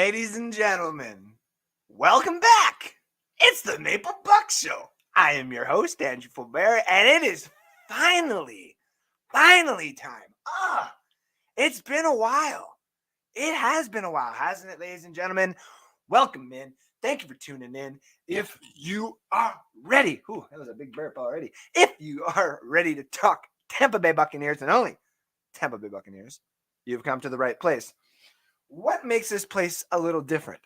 Ladies and gentlemen, welcome back. It's the Maple Buc Show. I am your host, Andrew Fulbert, and it is finally time. It's been a while. It has been a while, hasn't it, ladies and gentlemen? Welcome in. Thank you for tuning in. If you are ready, that was a big burp already. If you are ready to talk Tampa Bay Buccaneers and only Tampa Bay Buccaneers, you've come to the right place. What makes this place a little different?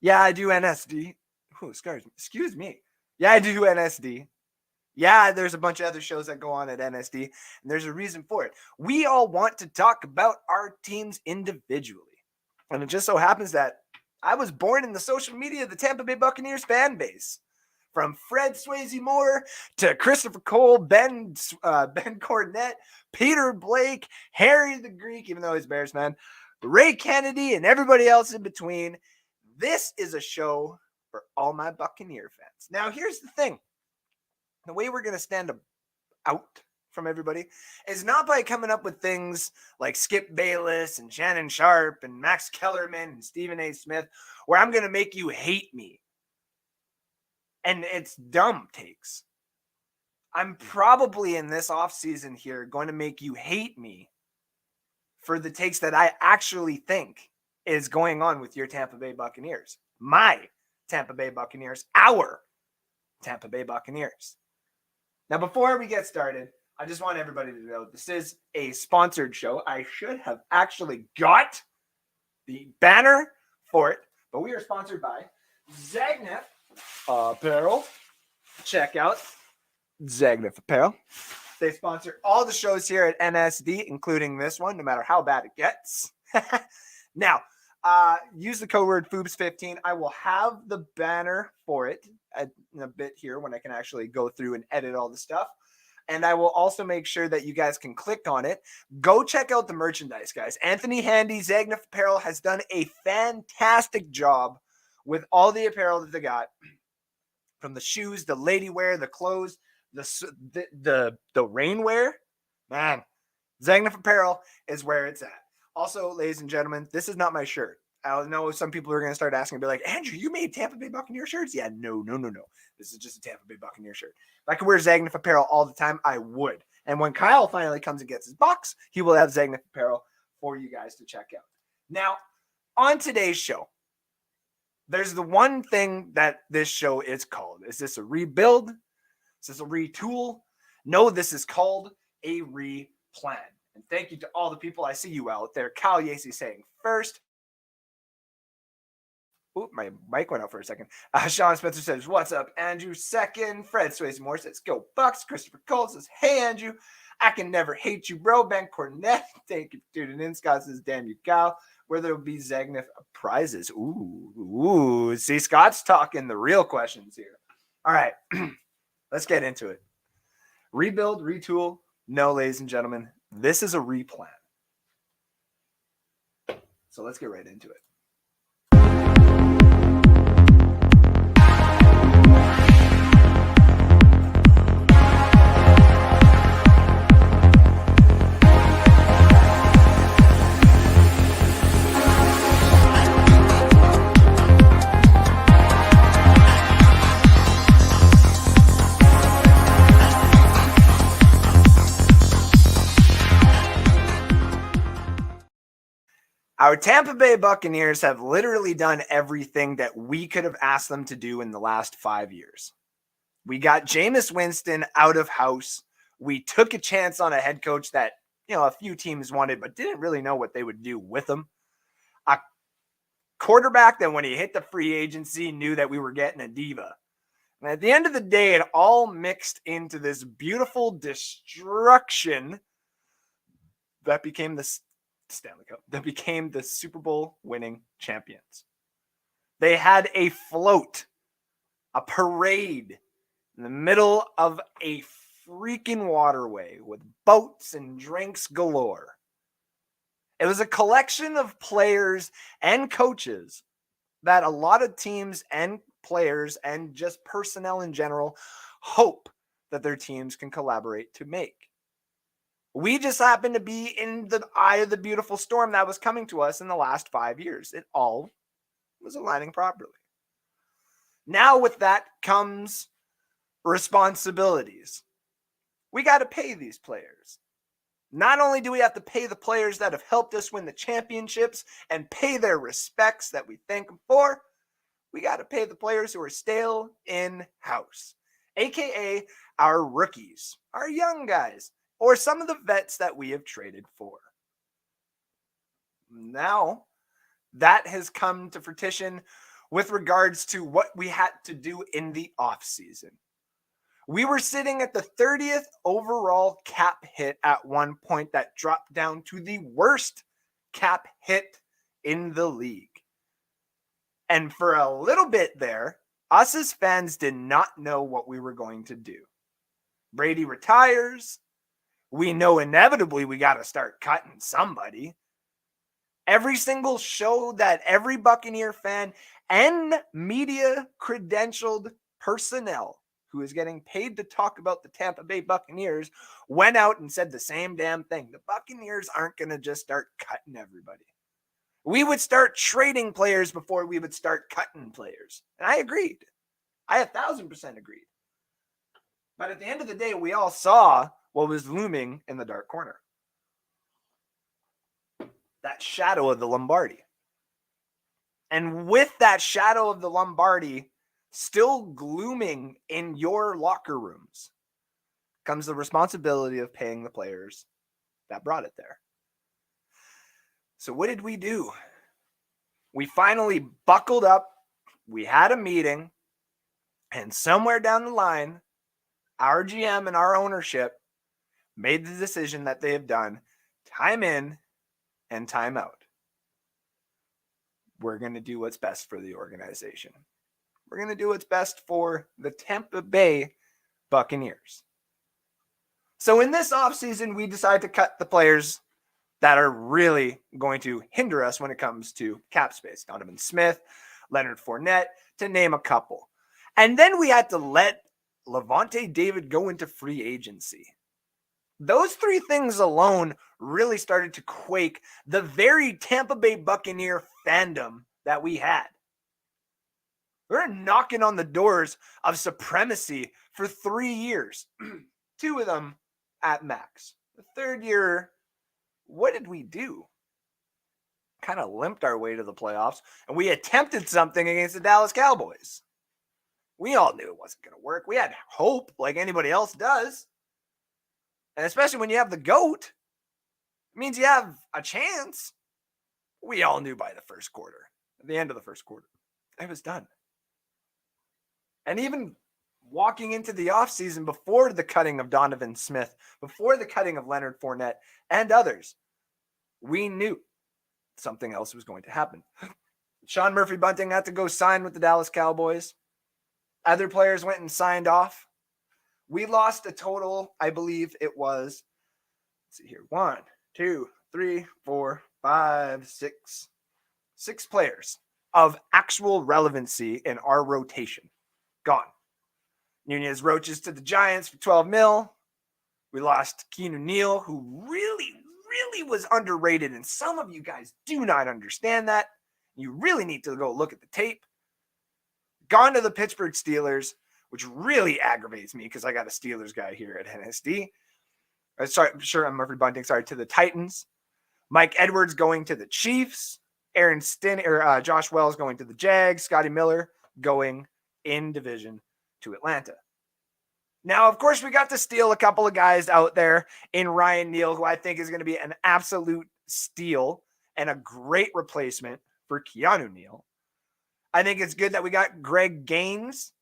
Yeah, I do NSD. Excuse me. Yeah, I do NSD. Yeah, there's a bunch of other shows that go on at NSD, and there's a reason for it. We all want to talk about our teams individually. And it just so happens that I was born in the social media of the Tampa Bay Buccaneers fan base. From Fred Swayze Moore to Christopher Cole, Ben Cornett, Peter Blake, Harry the Greek, even though he's a Bears fan, Ray Kennedy, and everybody else in between. This is a show for all my Buccaneer fans. Now, here's the thing. The way we're going to stand out from everybody is not by coming up with things like Skip Bayless and Shannon Sharp and Max Kellerman and Stephen A. Smith, where I'm going to make you hate me. And it's dumb takes. I'm probably in this offseason here going to make you hate me for the takes that I actually think is going on with your Tampa Bay Buccaneers. My Tampa Bay Buccaneers. Our Tampa Bay Buccaneers. Now, before we get started, I just want everybody to know this is a sponsored show. I should have actually got the banner for it, but we are sponsored by Zagnef Apparel. Check out Zagnef Apparel. They sponsor all the shows here at NSD, including this one, no matter how bad it gets. Now, use the code word FOOBS15. I will have the banner for it in a bit here when I can actually go through and edit all the stuff. And I will also make sure that you guys can click on it. Go check out the merchandise, guys. Anthony Handy, Zagnef Apparel, has done a fantastic job with all the apparel that they got. From the shoes, the lady wear, the clothes, the rainwear. Man, Zagnef Apparel is where it's at. Also, ladies and gentlemen, this is not my shirt. I know some people are going to start asking and be like, Andrew, you made Tampa Bay Buccaneer shirts? Yeah, no. This is just a Tampa Bay Buccaneer shirt. If I could wear Zagnef Apparel all the time, I would. And when Kyle finally comes and gets his box, he will have Zagnef Apparel for you guys to check out. Now, on today's show, there's the one thing that this show is called. Is this a rebuild? Is this a retool? No, this is called a replan. And thank you to all the people. I see you out there. Kyle Yacey saying first. Oop, my mic went out for a second. Sean Spencer says, what's up, Andrew? Second. Fred Swayze Moore says, go Bucs. Christopher Cole says, hey, Andrew. I can never hate you, bro. Ben Cornett, thank you for tuning in. Scott says, damn you, Kyle. Where there will be Zagnef prizes. Ooh. See, Scott's talking the real questions here. All right, let's get into it. Rebuild, retool. No, ladies and gentlemen, this is a replan. So let's get right into it. Our Tampa Bay Buccaneers have literally done everything that we could have asked them to do in the last 5 years. We got Jameis Winston out of house. We took a chance on a head coach that, a few teams wanted, but didn't really know what they would do with him. A quarterback that when he hit the free agency knew that we were getting a diva. And at the end of the day, it all mixed into this beautiful destruction that became the Stanley Cup, that became the Super Bowl winning champions. They had a float, a parade in the middle of a freaking waterway with boats and drinks galore. It was a collection of players and coaches that a lot of teams and players and just personnel in general hope that their teams can collaborate to make. We just happened to be in the eye of the beautiful storm that was coming to us in the last 5 years. It all was aligning properly. Now with that comes responsibilities. We got to pay these players. Not only do we have to pay the players that have helped us win the championships and pay their respects that we thank them for, we got to pay the players who are still in-house, aka our rookies, our young guys, or some of the vets that we have traded for. Now, that has come to fruition with regards to what we had to do in the offseason. We were sitting at the 30th overall cap hit at one point that dropped down to the worst cap hit in the league. And for a little bit there, us as fans did not know what we were going to do. Brady retires. We know inevitably we got to start cutting somebody. Every single show that every Buccaneer fan and media credentialed personnel who is getting paid to talk about the Tampa Bay Buccaneers went out and said the same damn thing. The Buccaneers aren't going to just start cutting everybody. We would start trading players before we would start cutting players. And I agreed. I 1,000% agreed. But at the end of the day, we all saw what was looming in the dark corner. That shadow of the Lombardi. And with that shadow of the Lombardi still glooming in your locker rooms comes the responsibility of paying the players that brought it there. So what did we do? We finally buckled up. We had a meeting. And somewhere down the line, our GM and our ownership made the decision that they have done time in and time out. We're going to do what's best for the organization. We're going to do what's best for the Tampa Bay Buccaneers. So in this offseason, we decide to cut the players that are really going to hinder us when it comes to cap space. Donovan Smith, Leonard Fournette, to name a couple. And then we had to let Lavonte David go into free agency. Those three things alone really started to quake the very Tampa Bay Buccaneer fandom that we had. We were knocking on the doors of supremacy for 3 years. 2 of them at max. The third year, what did we do? Kind of limped our way to the playoffs, and we attempted something against the Dallas Cowboys. We all knew it wasn't going to work. We had hope like anybody else does. And especially when you have the GOAT, it means you have a chance. We all knew by the first quarter, at the end of the first quarter, it was done. And even walking into the offseason before the cutting of Donovan Smith, before the cutting of Leonard Fournette and others, we knew something else was going to happen. Sean Murphy-Bunting had to go sign with the Dallas Cowboys. Other players went and signed off. We lost a total, I believe it was, let's see here, 1, 2, 3, 4, 5, 6. 6 players of actual relevancy in our rotation. Gone. Nunez Roaches to the Giants for $12 million. We lost Keanu Neal, who really was underrated, and some of you guys do not understand that. You really need to go look at the tape. Gone to the Pittsburgh Steelers, which really aggravates me because I got a Steelers guy here at NSD. I'm Murphy-Bunting, to the Titans. Mike Edwards going to the Chiefs. Josh Wells going to the Jags. Scotty Miller going in division to Atlanta. Now, of course, we got to steal a couple of guys out there in Ryan Neal, who I think is going to be an absolute steal and a great replacement for Keanu Neal. I think it's good that we got Greg Gaines,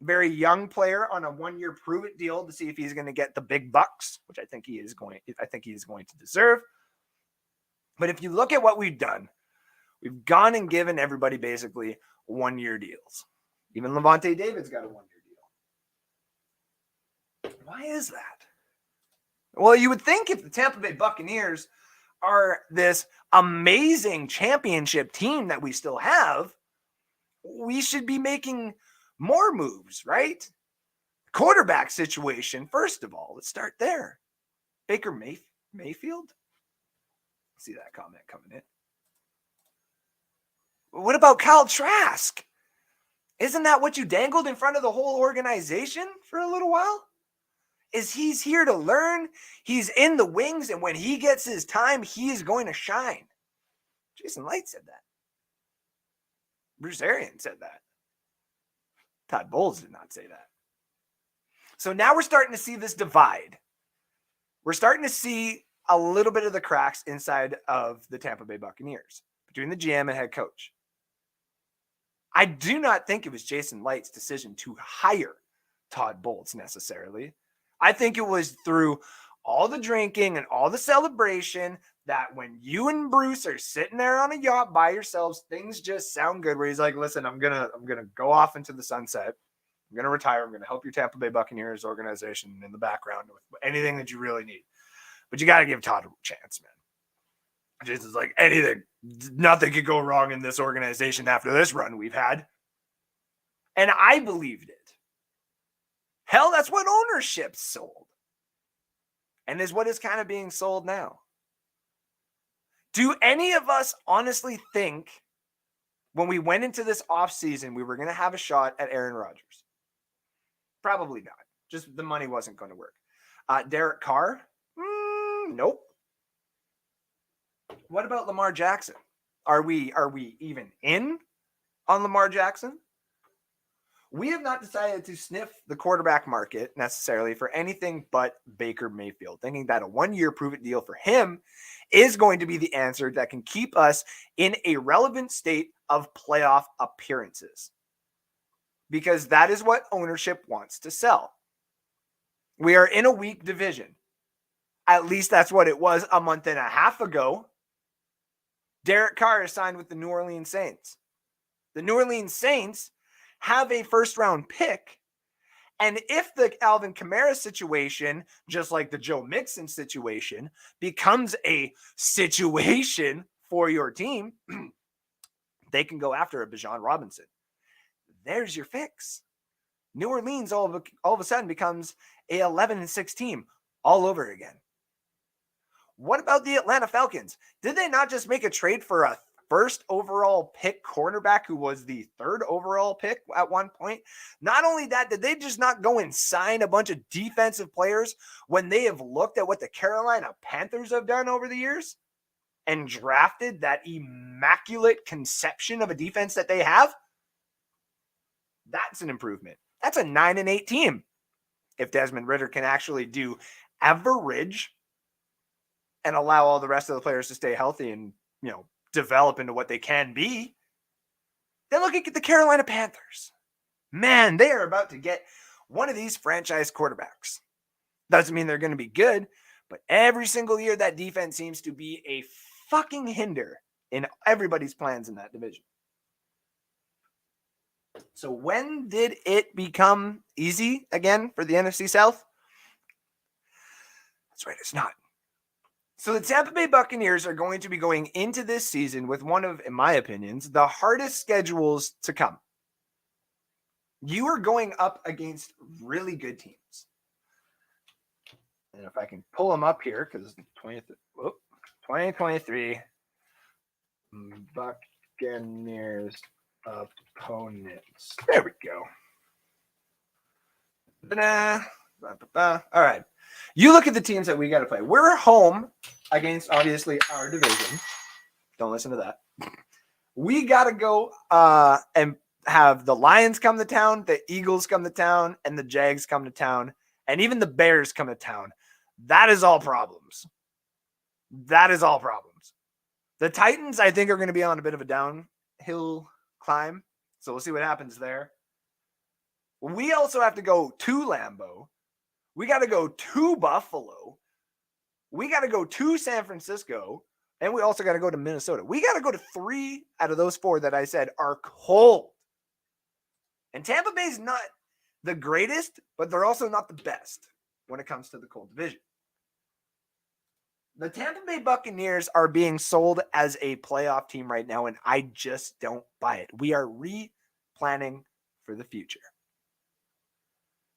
very young player, on a 1-year prove-it deal to see if he's going to get the big bucks, which I think he is going to deserve. But if you look at what we've done, we've gone and given everybody basically 1-year deals. Even Lavonte David's got a 1-year deal. Why is that? Well, you would think if the Tampa Bay Buccaneers are this amazing championship team that we still have, we should be making more moves, right? Quarterback situation, first of all. Let's start there. Baker Mayfield? See that comment coming in. What about Kyle Trask? Isn't that what you dangled in front of the whole organization for a little while? Is he's here to learn, he's in the wings, and when he gets his time, he is going to shine. Jason Light said that. Bruce Arians said that. Todd Bowles did not say that. So now we're starting to see this divide. We're starting to see a little bit of the cracks inside of the Tampa Bay Buccaneers between the GM and head coach. I do not think it was Jason Light's decision to hire Todd Bowles necessarily. I think it was through all the drinking and all the celebration that when you and Bruce are sitting there on a yacht by yourselves, things just sound good. Where he's like, "Listen, I'm gonna go off into the sunset. I'm gonna retire. I'm gonna help your Tampa Bay Buccaneers organization in the background with anything that you really need. But you got to give Todd a chance, man." Jason's like, nothing could go wrong in this organization after this run we've had. And I believed it. Hell, that's what ownership sold. And is what is kind of being sold now. Do any of us honestly think when we went into this offseason we were going to have a shot at Aaron Rodgers? Probably not. Just the money wasn't going to work. Derek Carr? Nope. What about Lamar Jackson? Are we even in on Lamar Jackson? We have not decided to sniff the quarterback market necessarily for anything but Baker Mayfield, thinking that a one-year prove-it deal for him is going to be the answer that can keep us in a relevant state of playoff appearances. Because that is what ownership wants to sell. We are in a weak division. At least that's what it was a month and a half ago. Derek Carr is signed with the New Orleans Saints. The New Orleans Saints have a first-round pick, and if the Alvin Kamara situation, just like the Joe Mixon situation, becomes a situation for your team, they can go after a Bijan Robinson. There's your fix. New Orleans all of a sudden becomes a 11-6 team all over again. What about the Atlanta Falcons? Did they not just make a trade for a first overall pick cornerback who was the third overall pick at one point? Not only that, did they just not go and sign a bunch of defensive players when they have looked at what the Carolina Panthers have done over the years and drafted that immaculate conception of a defense that they have? That's an improvement. That's a 9-8 team. If Desmond Ridder can actually do average and allow all the rest of the players to stay healthy and, develop into what they can be, then look at the Carolina Panthers. Man, they are about to get one of these franchise quarterbacks. Doesn't mean they're going to be good, but every single year that defense seems to be a fucking hinder in everybody's plans in that division. So when did it become easy again for the NFC South? That's right, it's not. So the Tampa Bay Buccaneers are going to be going into this season with one of, in my opinions, the hardest schedules to come. You are going up against really good teams. And if I can pull them up here, because 2023 Buccaneers opponents. There we go. All right. You look at the teams that we got to play. We're home against, obviously, our division. Don't listen to that. We got to go and have the Lions come to town, the Eagles come to town, and the Jags come to town, and even the Bears come to town. That is all problems. That is all problems. The Titans, I think, are going to be on a bit of a downhill climb, so we'll see what happens there. We also have to go to Lambeau. We got to go to Buffalo. We got to go to San Francisco. And we also got to go to Minnesota. We got to go to 3 out of those 4 that I said are cold. And Tampa Bay's not the greatest, but they're also not the best when it comes to the cold division. The Tampa Bay Buccaneers are being sold as a playoff team right now, and I just don't buy it. We are replanning for the future.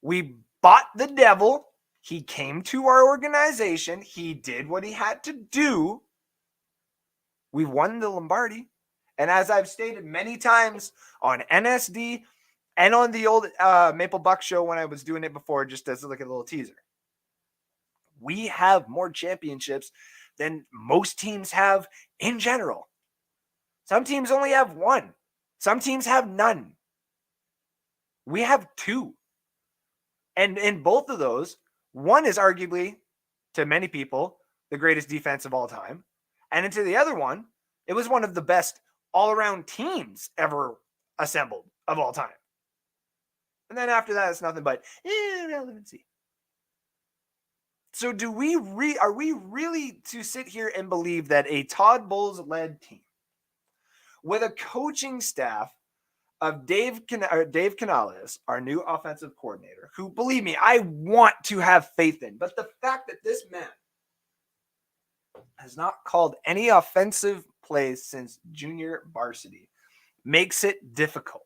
We bought the devil. He came to our organization. He did what he had to do. We won the Lombardi. And as I've stated many times on NSD and on the old Maple Buc Show when I was doing it before, just as like a little teaser, we have more championships than most teams have in general. Some teams only have one. Some teams have none. We have two. And in both of those, one is arguably, to many people, the greatest defense of all time. And into the other one, it was one of the best all-around teams ever assembled of all time. And then after that, it's nothing but irrelevancy. So are we really to sit here and believe that a Todd Bowles-led team with a coaching staff of Dave Canales, our new offensive coordinator, who, believe me, I want to have faith in, but the fact that this man has not called any offensive plays since junior varsity makes it difficult.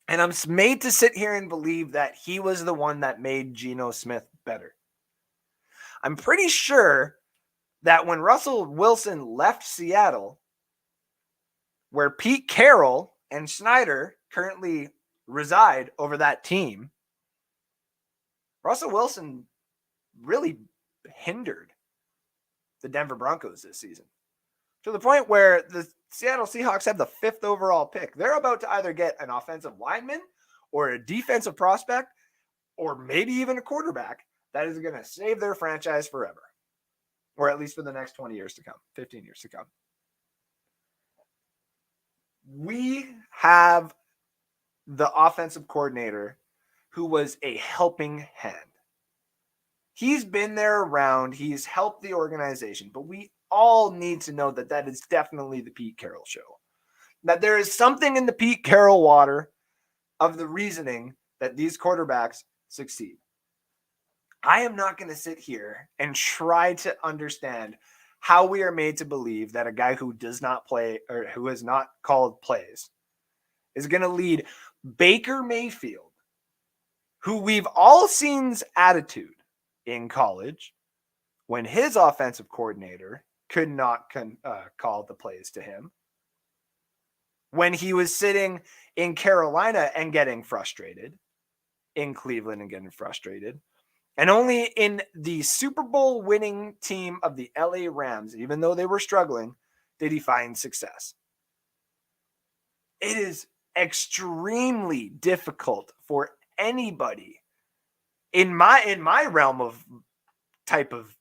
And I'm made to sit here and believe that he was the one that made Geno Smith better. I'm pretty sure that when Russell Wilson left Seattle, where Pete Carroll and Schneider currently reside over that team, Russell Wilson really hindered the Denver Broncos this season, to the point where the Seattle Seahawks have the 5th overall pick. They're about to either get an offensive lineman or a defensive prospect or maybe even a quarterback that is going to save their franchise forever, or at least for the next 20 years to come, 15 years to come. We have the offensive coordinator who was a helping hand. He's been there around. He's helped the organization, but we all need to know that that is definitely the Pete Carroll show. That there is something in the Pete Carroll water of the reasoning that these quarterbacks succeed. I am not going to sit here and try to understand how we are made to believe that a guy who does not play or who has not called plays is going to lead Baker Mayfield, who we've all seen's attitude in college when his offensive coordinator could not call the plays to him, when he was sitting in Carolina and getting frustrated, in Cleveland and getting frustrated, and only in the Super Bowl winning team of the LA Rams, even though they were struggling, did he find success. It is extremely difficult for anybody in my realm of type of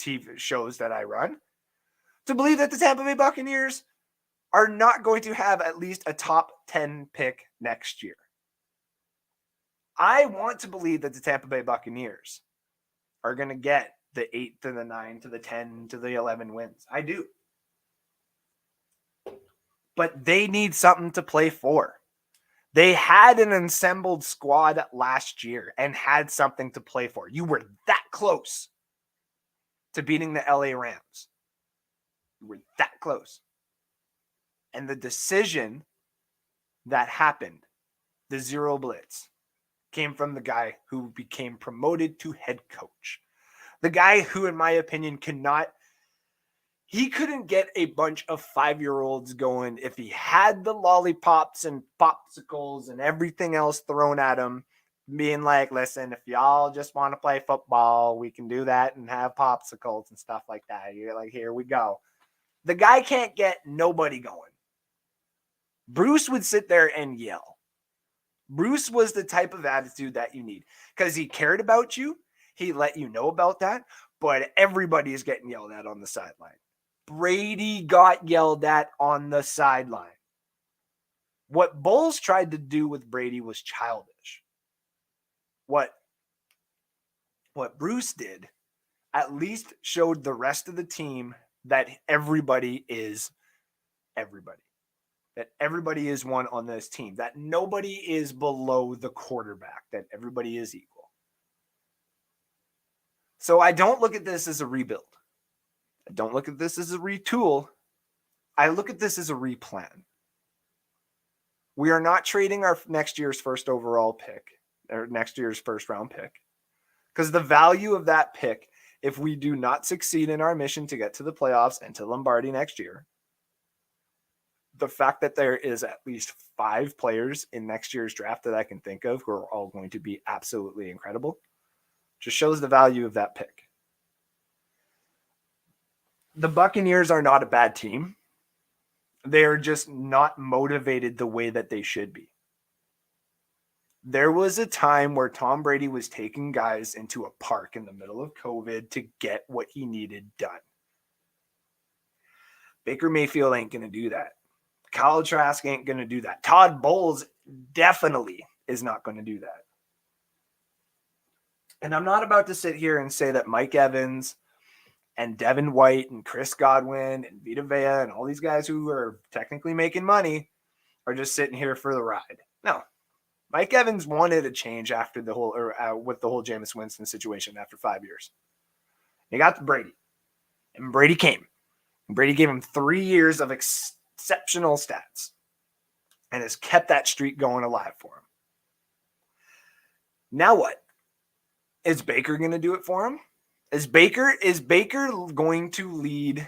TV shows that I run to believe that the Tampa Bay Buccaneers are not going to have at least a top 10 pick next year. I want to believe that the Tampa Bay Buccaneers are going to get the 8 to the 9 to the 10 to the 11 wins. I do. But they need something to play for. They had an assembled squad last year and had something to play for. You were that close to beating the LA Rams. You were that close. And the decision that happened, the zero blitz, came from the guy who became promoted to head coach. The guy who, in my opinion, couldn't get a bunch of 5-year-olds going if he had the lollipops and popsicles and everything else thrown at him, being like, listen, if y'all just want to play football, we can do that and have popsicles and stuff like that. You're like, here we go. The guy can't get nobody going. Bruce would sit there and yell. Bruce was the type of attitude that you need because he cared about you. He let you know about that, but everybody is getting yelled at on the sideline. Brady got yelled at on the sideline. What Bowles tried to do with Brady was childish. What Bruce did at least showed the rest of the team that everybody is everybody. That everybody is one on this team. That nobody is below the quarterback. That everybody is equal. So I don't look at this as a rebuild. I don't look at this as a retool. I look at this as a replan. We are not trading our next year's first overall pick or next year's first round pick because the value of that pick, if we do not succeed in our mission to get to the playoffs and to Lombardi next year, the fact that there is at least 5 players in next year's draft that I can think of who are all going to be absolutely incredible just shows the value of that pick. The Buccaneers are not a bad team. They're just not motivated the way that they should be. There was a time where Tom Brady was taking guys into a park in the middle of COVID to get what he needed done. Baker Mayfield ain't going to do that. Kyle Trask ain't going to do that. Todd Bowles definitely is not going to do that. And I'm not about to sit here and say that Mike Evans and Devin White and Chris Godwin and Vita Vea and all these guys who are technically making money are just sitting here for the ride. No. Mike Evans wanted a change after the whole, with the whole Jameis Winston situation after 5 years. He got to Brady, and Brady came. And Brady gave him 3 years of exceptional stats, and has kept that streak going alive for him. Now what? Is Baker going to do it for him? Is Baker going to lead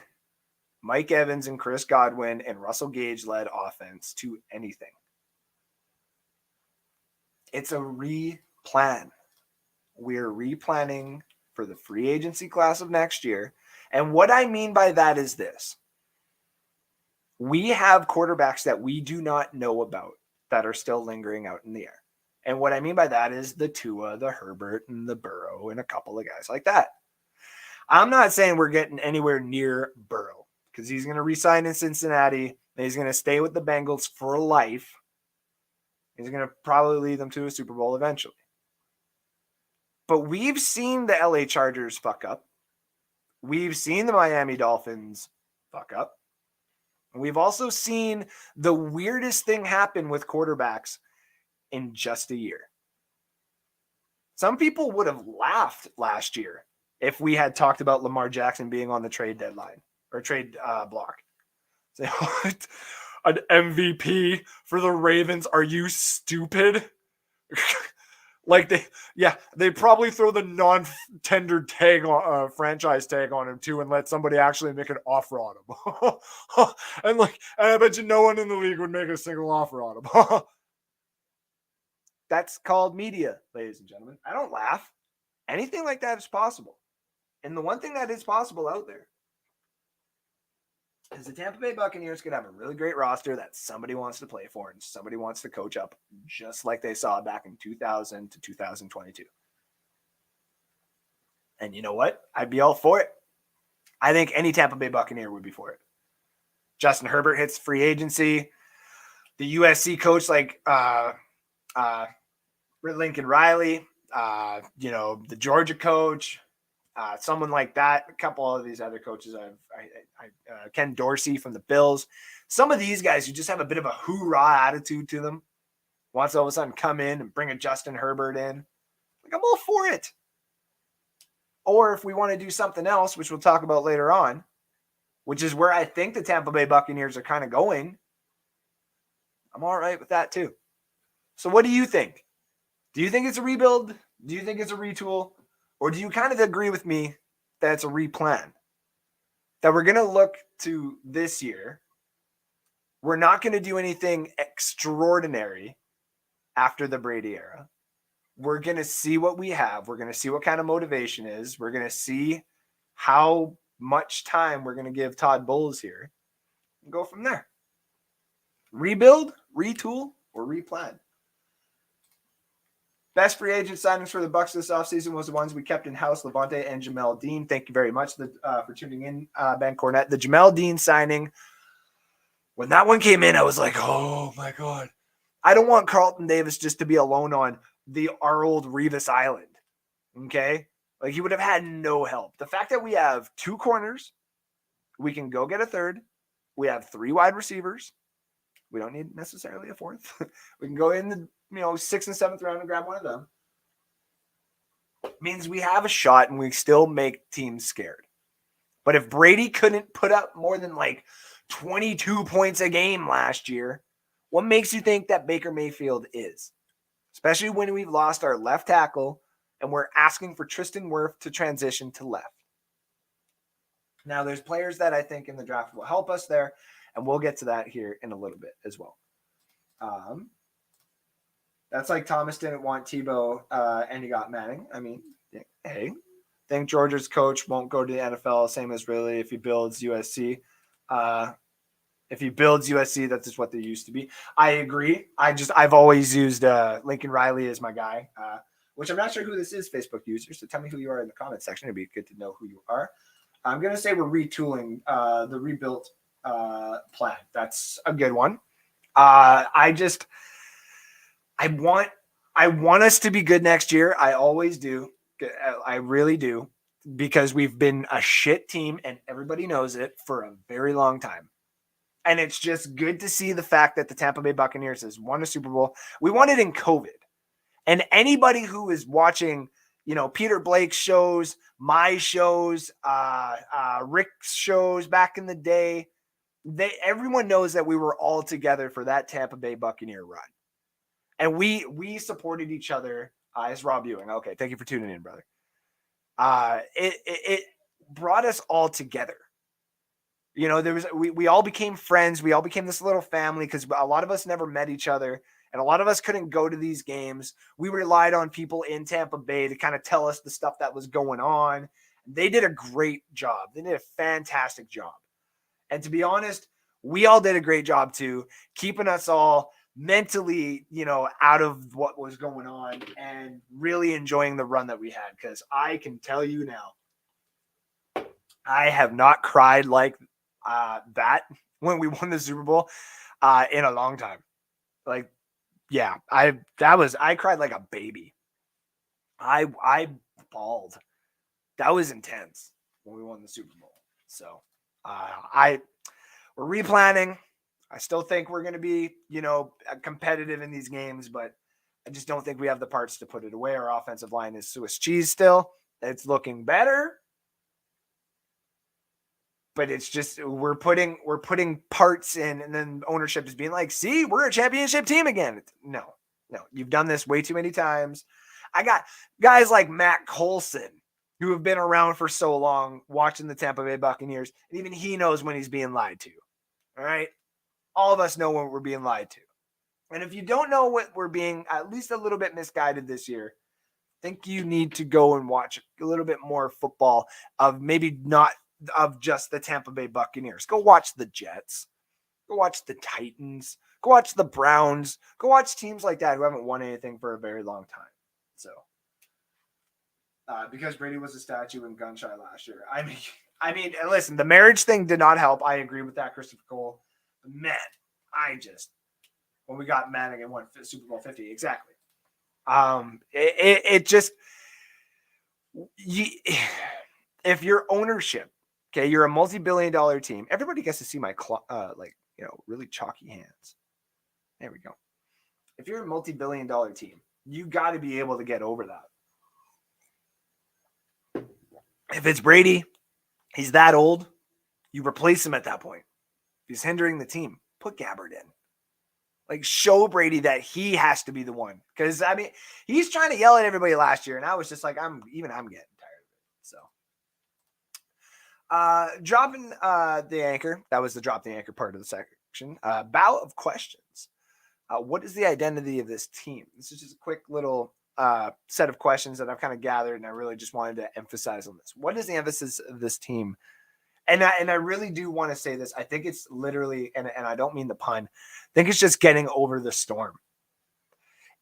Mike Evans and Chris Godwin and Russell Gage-led offense to anything? It's a replan. We're replanning for the free agency class of next year. And what I mean by that is this. We have quarterbacks that we do not know about that are still lingering out in the air. And what I mean by that is the Tua, the Herbert, and the Burrow, and a couple of guys like that. I'm not saying we're getting anywhere near Burrow because he's going to re-sign in Cincinnati, and he's going to stay with the Bengals for life. He's going to probably lead them to a Super Bowl eventually. But we've seen the LA Chargers fuck up. We've seen the Miami Dolphins fuck up. And we've also seen the weirdest thing happen with quarterbacks in just a year. Some people would have laughed last year if we had talked about Lamar Jackson being on the trade deadline or trade block. Say, what? An MVP for the Ravens? Are you stupid? They probably throw the non-tendered tag on franchise tag on him too, and let somebody actually make an offer on him. and I bet you no one in the league would make a single offer on him. That's called media, ladies and gentlemen. I don't laugh. Anything like that is possible. And the one thing that is possible out there is the Tampa Bay Buccaneers could have a really great roster that somebody wants to play for and somebody wants to coach up, just like they saw back in 2000 to 2022. And you know what? I'd be all for it. I think any Tampa Bay Buccaneer would be for it. Justin Herbert hits free agency. The USC coach Lincoln Riley, the Georgia coach, someone like that. A couple of these other coaches, Ken Dorsey from the Bills. Some of these guys who just have a bit of a hoorah attitude to them, wants to all of a sudden come in and bring a Justin Herbert in. I'm all for it. Or if we want to do something else, which we'll talk about later on, which is where I think the Tampa Bay Buccaneers are kind of going, I'm all right with that too. So what do you think? Do you think it's a rebuild? Do you think it's a retool? Or do you kind of agree with me that it's a replan? That we're going to look to this year. We're not going to do anything extraordinary after the Brady era. We're going to see what we have. We're going to see what kind of motivation is. We're going to see how much time we're going to give Todd Bowles here. And go from there. Rebuild, retool, or replan. Best free agent signings for the Bucs this offseason was the ones we kept in-house, Levante and Jamel Dean. Thank you very much for tuning in, Ben Cornett. The Jamel Dean signing, when that one came in, I was like, oh, my God. I don't want Carlton Davis just to be alone on our old Revis Island, okay? Like, he would have had no help. The fact that we have 2 corners, we can go get a third. We have 3 wide receivers. We don't need necessarily a 4th. We can go in the 6th and 7th round and grab one of them. Means we have a shot and we still make teams scared. But if Brady couldn't put up more than 22 points a game last year, what makes you think that Baker Mayfield is? Especially when we've lost our left tackle and we're asking for Tristan Wirth to transition to left. Now, there's players that I think in the draft will help us there. And we'll get to that here in a little bit as well. That's like Thomas didn't want Tebow and he got Manning. I mean, hey, think Georgia's coach won't go to the NFL, same as really if he builds USC. If he builds USC, that's just what they used to be. I agree. I've always used Lincoln Riley as my guy, which I'm not sure who this is, Facebook user. So tell me who you are in the comment section. It'd be good to know who you are. I'm going to say we're retooling the rebuilt plan. That's a good one. I want us to be good next year. I always do. I really do, because we've been a shit team and everybody knows it for a very long time. And it's just good to see the fact that the Tampa Bay Buccaneers has won a Super Bowl. We won it in COVID. And anybody who is watching, Peter Blake's shows, my shows, Rick's shows back in the day, everyone knows that we were all together for that Tampa Bay Buccaneer run. And we supported each other. It's Rob Ewing. Okay, thank you for tuning in, brother. It brought us all together. We all became friends. We all became this little family because a lot of us never met each other. And a lot of us couldn't go to these games. We relied on people in Tampa Bay to kind of tell us the stuff that was going on. They did a great job. They did a fantastic job. And to be honest, we all did a great job too, keeping us all mentally, out of what was going on and really enjoying the run that we had. Because I can tell you now, I have not cried like that when we won the Super Bowl in a long time. Like, yeah, I cried like a baby. I bawled. That was intense when we won the Super Bowl. So we're replanning. I still think we're going to be, competitive in these games, but I just don't think we have the parts to put it away. Our offensive line is Swiss cheese still. It's looking better. But it's just we're putting parts in, and then ownership is being like, see, we're a championship team again. No, you've done this way too many times. I got guys like Matt Colson who have been around for so long watching the Tampa Bay Buccaneers, and even he knows when he's being lied to. All right? All of us know when we're being lied to. And if you don't know what we're being at least a little bit misguided this year, I think you need to go and watch a little bit more football of maybe not of just the Tampa Bay Buccaneers. Go watch the Jets. Go watch the Titans. Go watch the Browns. Go watch teams like that who haven't won anything for a very long time. So, because Brady was a statue in gun shy last year. I mean, listen, the marriage thing did not help. I agree with that, Christopher Cole. But man, when we got Manning and won Super Bowl 50, exactly. If your ownership, okay, you're a multi-billion-dollar team. Everybody gets to see my really chalky hands. There we go. If you're a multi-billion-dollar team, you got to be able to get over that. If it's Brady, he's that old, you replace him at that point. If he's hindering the team, put Gabbard in. Like, show Brady that he has to be the one. Because, I mean, he's trying to yell at everybody last year, and I was just like, I'm getting tired of it. So, dropping the anchor. That was the drop the anchor part of the section. Bout of questions. What is the identity of this team? This is just a quick little set of questions that I've kind of gathered, and I really just wanted to emphasize on this. What is the emphasis of this team? And I really do want to say this. I think it's literally, and I don't mean the pun, I think it's just getting over the storm.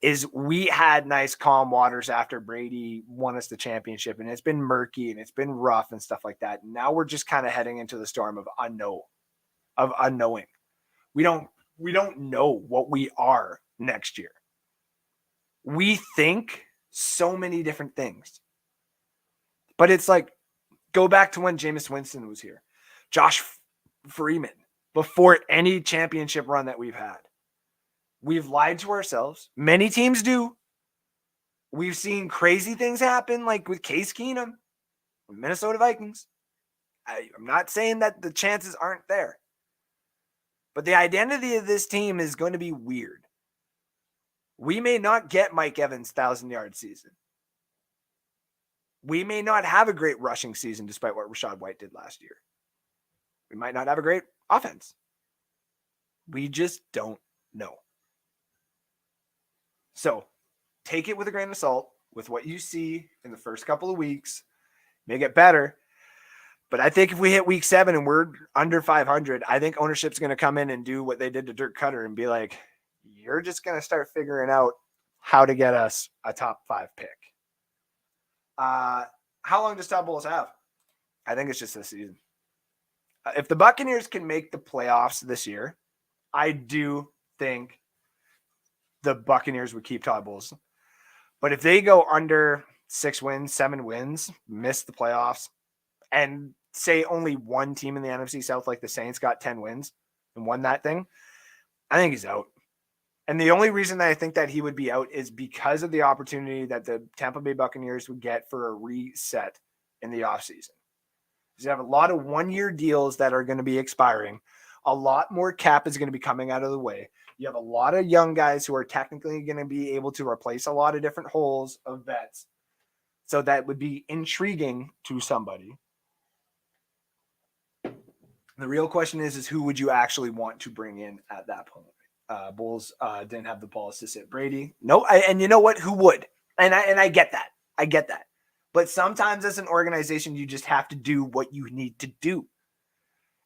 Is we had nice calm waters after Brady won us the championship, and it's been murky and it's been rough and stuff like that. Now we're just kind of heading into the storm of unknowing. We don't know what we are next year. We think so many different things, but it's like, go back to when Jameis Winston was here, Josh Freeman, before any championship run that we've had. We've lied to ourselves. Many teams do. We've seen crazy things happen, like with Case Keenum, Minnesota Vikings. I'm not saying that the chances aren't there, but the identity of this team is going to be weird. We may not get Mike Evans' 1,000-yard season. We may not have a great rushing season despite what Rachaad White did last year. We might not have a great offense. We just don't know. So take it with a grain of salt with what you see in the first couple of weeks. May get better. But I think if we hit week 7 and we're under 500, I think ownership's going to come in and do what they did to Dirk Cutter and be like, you're just going to start figuring out how to get us a top 5 pick. How long does Todd Bowles have? I think it's just this season. If the Buccaneers can make the playoffs this year, I do think the Buccaneers would keep Todd Bowles. But if they go under 6 wins, 7 wins, miss the playoffs, and say only one team in the NFC South, like the Saints, got 10 wins and won that thing, I think he's out. And the only reason that I think that he would be out is because of the opportunity that the Tampa Bay Buccaneers would get for a reset in the offseason. You have a lot of one-year deals that are going to be expiring. A lot more cap is going to be coming out of the way. You have a lot of young guys who are technically going to be able to replace a lot of different holes of vets. So that would be intriguing to somebody. The real question is who would you actually want to bring in at that point? Bulls didn't have the balls to sit Brady. No, and you know what? Who would? And I get that. I get that. But sometimes as an organization, you just have to do what you need to do.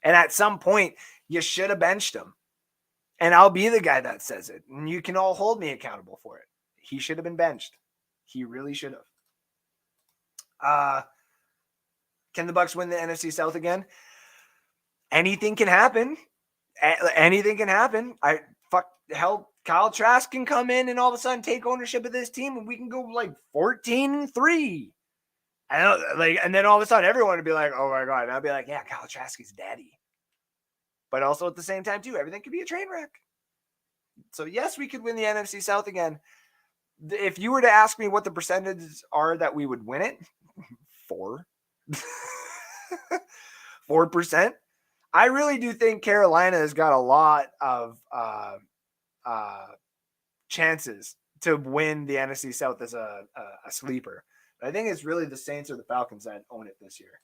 And at some point, you should have benched him. And I'll be the guy that says it. And you can all hold me accountable for it. He should have been benched. He really should have. Can the Bucs win the NFC South again? Anything can happen. Anything can happen. Kyle Trask can come in and all of a sudden take ownership of this team and we can go like 14-3. And then all of a sudden everyone would be like, oh my God. And I'll be like, yeah, Kyle Trask is daddy. But also at the same time too, everything could be a train wreck. So yes, we could win the NFC South again. If you were to ask me what the percentages are that we would win it, 4. 4%. I really do think Carolina has got a lot of chances to win the NFC South as a sleeper. But I think it's really the Saints or the Falcons that own it this year.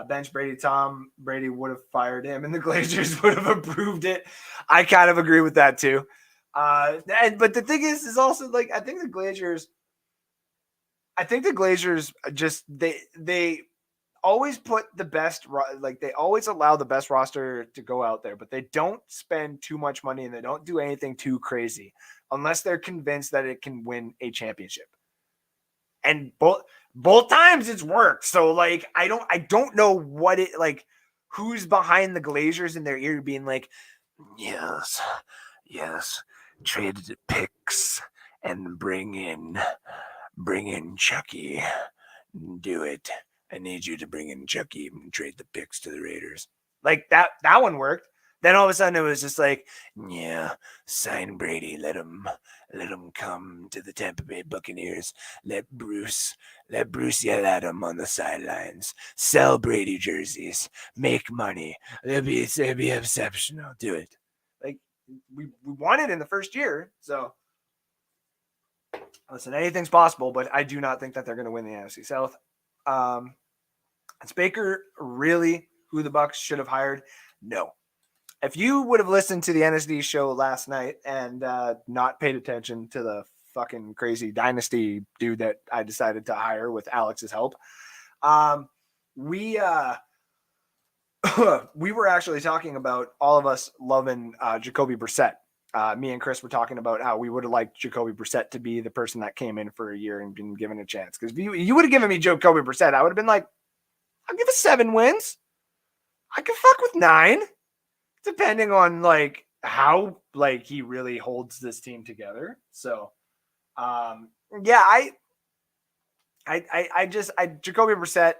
Bench Brady. Tom Brady would have fired him and the Glazers would have approved it. I kind of agree with that too. But the thing is also like, I think the Glazers just, they always put the best, like they always allow the best roster to go out there, but they don't spend too much money and they don't do anything too crazy unless they're convinced that it can win a championship. And both times it's worked. So like, I don't know what it, like who's behind the Glazers in their ear being like, yes, trade picks and bring in Chucky. Do it. I need you to bring in Chucky and trade the picks to the Raiders. Like that one worked. Then all of a sudden it was just like, yeah, sign Brady. Let him come to the Tampa Bay Buccaneers. Let Bruce yell at him on the sidelines. Sell Brady jerseys. Make money. It'll be exceptional. Do it. Like we won it in the first year. So listen, anything's possible, but I do not think that they're going to win the NFC South. Is Baker really who the Bucs should have hired? No. If you would have listened to the NSD show last night and not paid attention to the fucking crazy dynasty dude that I decided to hire with Alex's help, we were actually talking about all of us loving Jacoby Brissett. Me and Chris were talking about how we would have liked Jacoby Brissett to be the person that came in for a year and been given a chance. Because you would have given me Jacoby Brissett, I would have been like, I'll give us 7 wins. I can fuck with 9, depending on like how like he really holds this team together. So, yeah, Jacoby Brissett.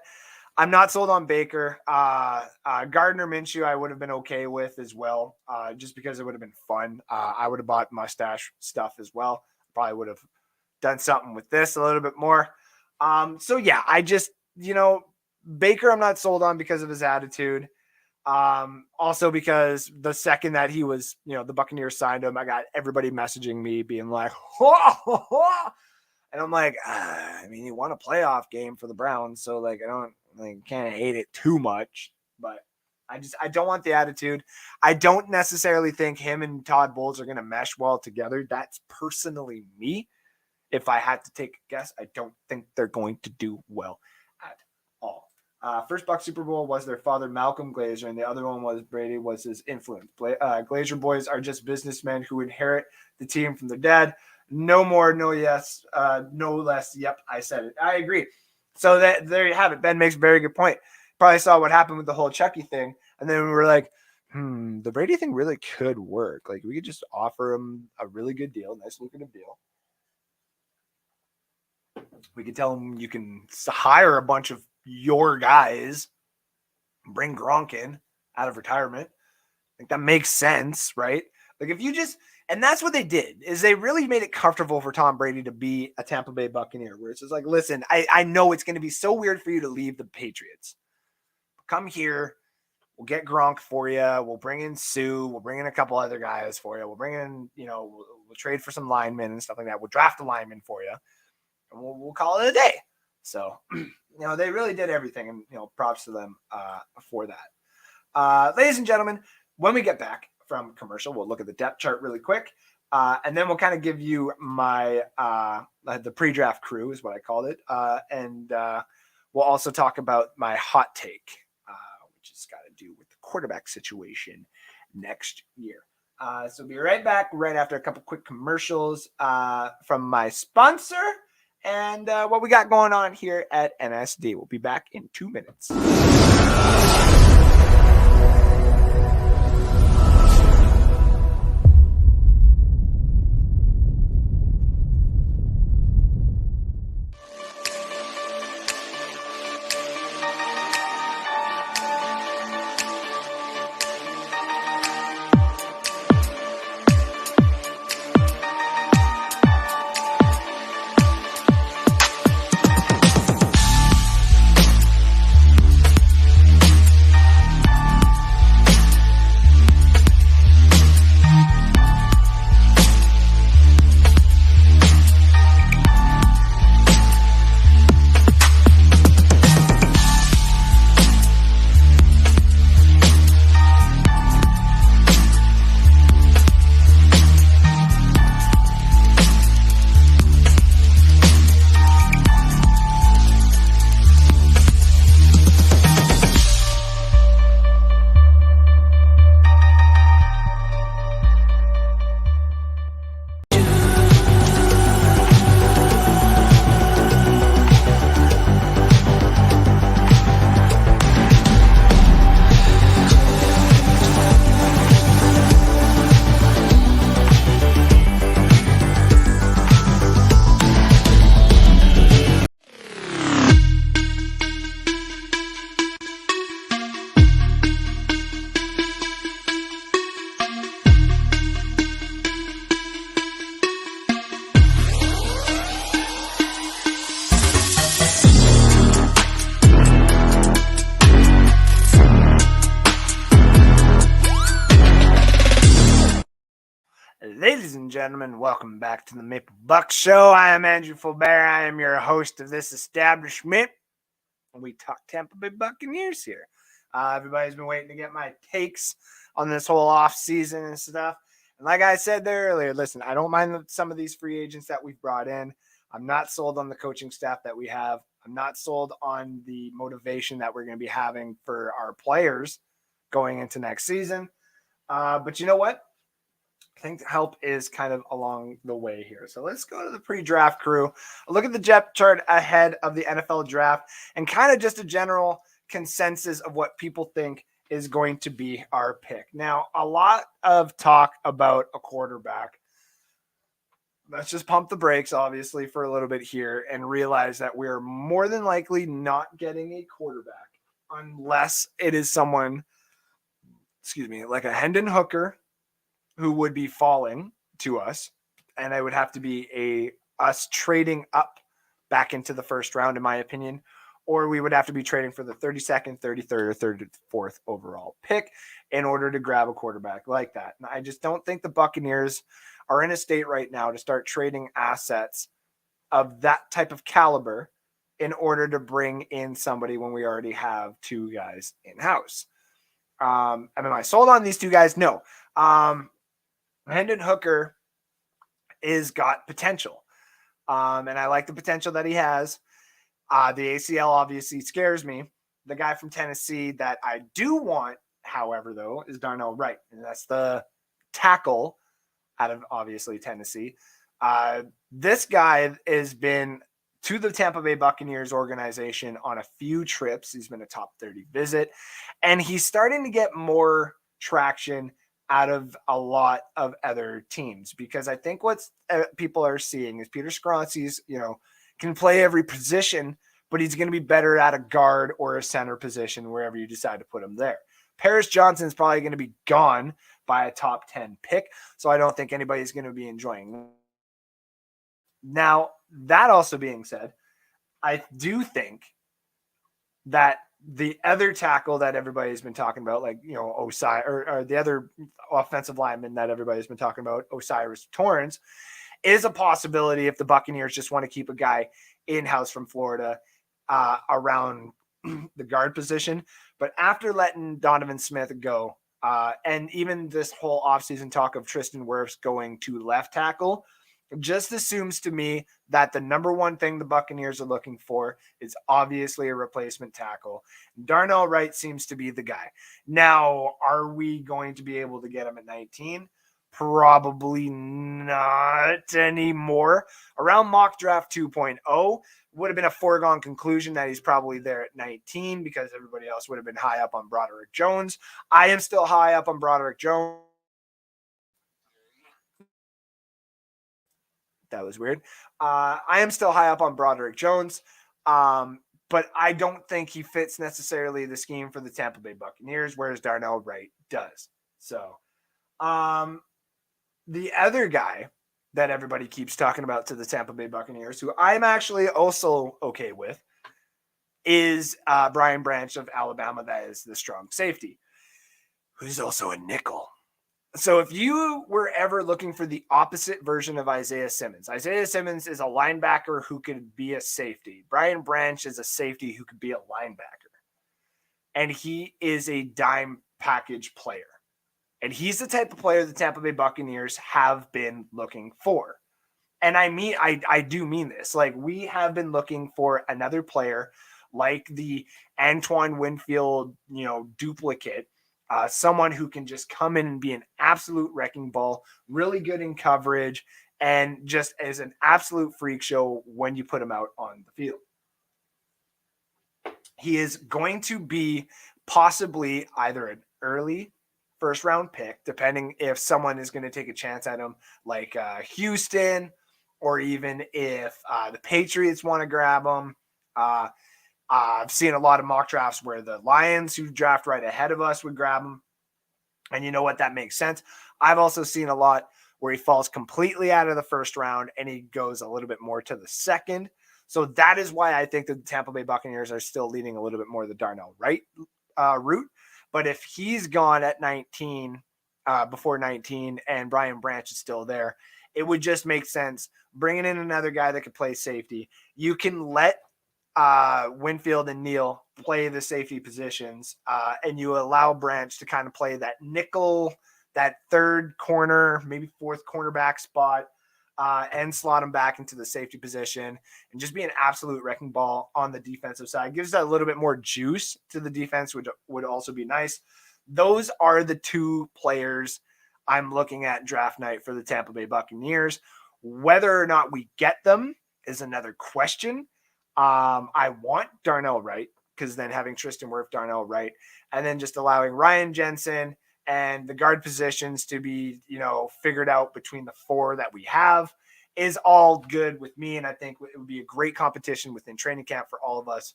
I'm not sold on Baker. Gardner Minshew, I would have been okay with as well, just because it would have been fun. I would have bought mustache stuff as well. Probably would have done something with this a little bit more. So yeah, I just, Baker, I'm not sold on because of his attitude. Also because the second that he was, the Buccaneers signed him, I got everybody messaging me being like, and I'm like, he won a playoff game for the Browns. So like, can't hate it too much, but I don't want the attitude. I don't necessarily think him and Todd Bowles are going to mesh well together. That's personally me. If I had to take a guess, I don't think they're going to do well at all. First Bucs Super Bowl was their father, Malcolm Glazer, and the other one was Brady was his influence. Glazer boys are just businessmen who inherit the team from their dad. No more, no yes, no less. Yep, I said it. I agree. So there you have it. Ben makes a very good point. Probably saw what happened with the whole Chucky thing, and then we were like, the Brady thing really could work. Like, we could just offer him a really good deal, nice lucrative deal. We could tell him you can hire a bunch of your guys, bring Gronk in out of retirement. Like, that makes sense, right? Like, if you just, and that's what they did, is they really made it comfortable for Tom Brady to be a Tampa Bay Buccaneer, where it's just like, listen, I know it's going to be so weird for you to leave the Patriots. Come here. We'll get Gronk for you. We'll bring in Sue. We'll bring in a couple other guys for you. We'll bring in, we'll trade for some linemen and stuff like that. We'll draft a lineman for you. And we'll call it a day. So, they really did everything, and, props to them for that. Ladies and gentlemen, when we get back from commercial, we'll look at the depth chart really quick, and then we'll kind of give you my the pre-draft crew is what I called it, and we'll also talk about my hot take, which has got to do with the quarterback situation next year. So we'll be right back right after a couple quick commercials from my sponsor and what we got going on here at NSD. We'll be back in 2 minutes. Ladies and gentlemen, welcome back to the Buc Show. I am Andrew Fulbert. I am your host of this establishment. And we talk Tampa Bay Buccaneers here. Everybody's been waiting to get my takes on this whole off season and stuff. And like I said there earlier, listen, I don't mind some of these free agents that we've brought in. I'm not sold on the coaching staff that we have. I'm not sold on the motivation that we're going to be having for our players going into next season. But you know what? I think help is kind of along the way here. So let's go to the pre-draft crew. Look at the depth chart ahead of the NFL draft and kind of just a general consensus of what people think is going to be our pick. Now, a lot of talk about a quarterback. Let's just pump the brakes, obviously, for a little bit here and realize that we're more than likely not getting a quarterback unless it is someone, like a Hendon Hooker, who would be falling to us, and it would have to be us trading up back into the first round, in my opinion, or we would have to be trading for the 32nd, 33rd, or 34th overall pick in order to grab a quarterback like that. And I just don't think the Buccaneers are in a state right now to start trading assets of that type of caliber in order to bring in somebody when we already have two guys in-house. Am I sold on these two guys? No. Hendon Hooker is got potential. And I like the potential that he has. The ACL obviously scares me. The guy from Tennessee that I do want, however, though, is Darnell Wright. And that's the tackle out of, obviously, Tennessee. This guy has been to the Tampa Bay Buccaneers organization on a few trips. He's been a top 30 visit. And he's starting to get more traction out of a lot of other teams, because I think what people are seeing is Peter Skoronski's, can play every position, but he's going to be better at a guard or a center position wherever you decide to put him there. Paris Johnson is probably going to be gone by a top 10 pick, so I don't think anybody's going to be enjoying. Now, that also being said, I do think that the other tackle that everybody's been talking about, like, Osai, or the other offensive lineman that everybody's been talking about, Osiris Torrance, is a possibility if the Buccaneers just want to keep a guy in-house from Florida around the guard position. But after letting Donovan Smith go, and even this whole offseason talk of Tristan Wirfs going to left tackle, just assumes to me that the number one thing the Buccaneers are looking for is obviously a replacement tackle. Darnell Wright seems to be the guy. Now, are we going to be able to get him at 19? Probably not anymore. Around mock draft 2.0 would have been a foregone conclusion that he's probably there at 19, because everybody else would have been high up on Broderick Jones. I am still high up on Broderick Jones. That was weird. I am still high up on Broderick Jones, but I don't think he fits necessarily the scheme for the Tampa Bay Buccaneers, whereas Darnell Wright does. So the other guy that everybody keeps talking about to the Tampa Bay Buccaneers, who I'm actually also okay with, is Brian Branch of Alabama. That is the strong safety, who's also a nickel. So if you were ever looking for the opposite version of Isaiah Simmons is a linebacker who could be a safety. Brian Branch is a safety who could be a linebacker. And he is a dime package player. And he's the type of player the Tampa Bay Buccaneers have been looking for. And I do mean this. Like, we have been looking for another player like the Antoine Winfield, duplicate. Someone who can just come in and be an absolute wrecking ball, really good in coverage, and just is an absolute freak show when you put him out on the field. He is going to be possibly either an early first round pick, depending if someone is going to take a chance at him, like Houston, or even if the Patriots want to grab him. I've seen a lot of mock drafts where the Lions, who draft right ahead of us, would grab him. And you know what? That makes sense. I've also seen a lot where he falls completely out of the first round and he goes a little bit more to the second. So that is why I think the Tampa Bay Buccaneers are still leaning a little bit more the Darnell Wright route. But if he's gone at 19, before 19, and Brian Branch is still there, it would just make sense bringing in another guy that could play safety. You can let Winfield and Neal play the safety positions, and you allow Branch to kind of play that nickel, that third corner, maybe fourth cornerback spot, and slot him back into the safety position and just be an absolute wrecking ball on the defensive side. Gives that a little bit more juice to the defense, which would also be nice. Those are the two players I'm looking at draft night for the Tampa Bay Buccaneers. Whether or not we get them is another question. I want Darnell Wright, because then having Tristan Wirfs, Darnell Wright, and then just allowing Ryan Jensen and the guard positions to be, figured out between the four that we have is all good with me. And I think it would be a great competition within training camp for all of us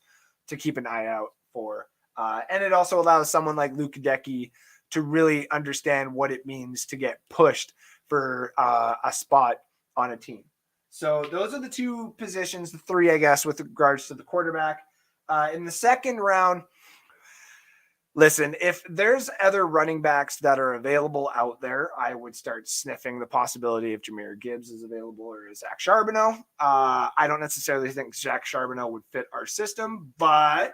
to keep an eye out for. And it also allows someone like Luke Hideki to really understand what it means to get pushed for a spot on a team. So those are the two positions, the three, I guess, with regards to the quarterback. In the second round, listen, if there's other running backs that are available out there, I would start sniffing the possibility if Jahmyr Gibbs is available or Zach Charbonnet. I don't necessarily think Zach Charbonnet would fit our system, but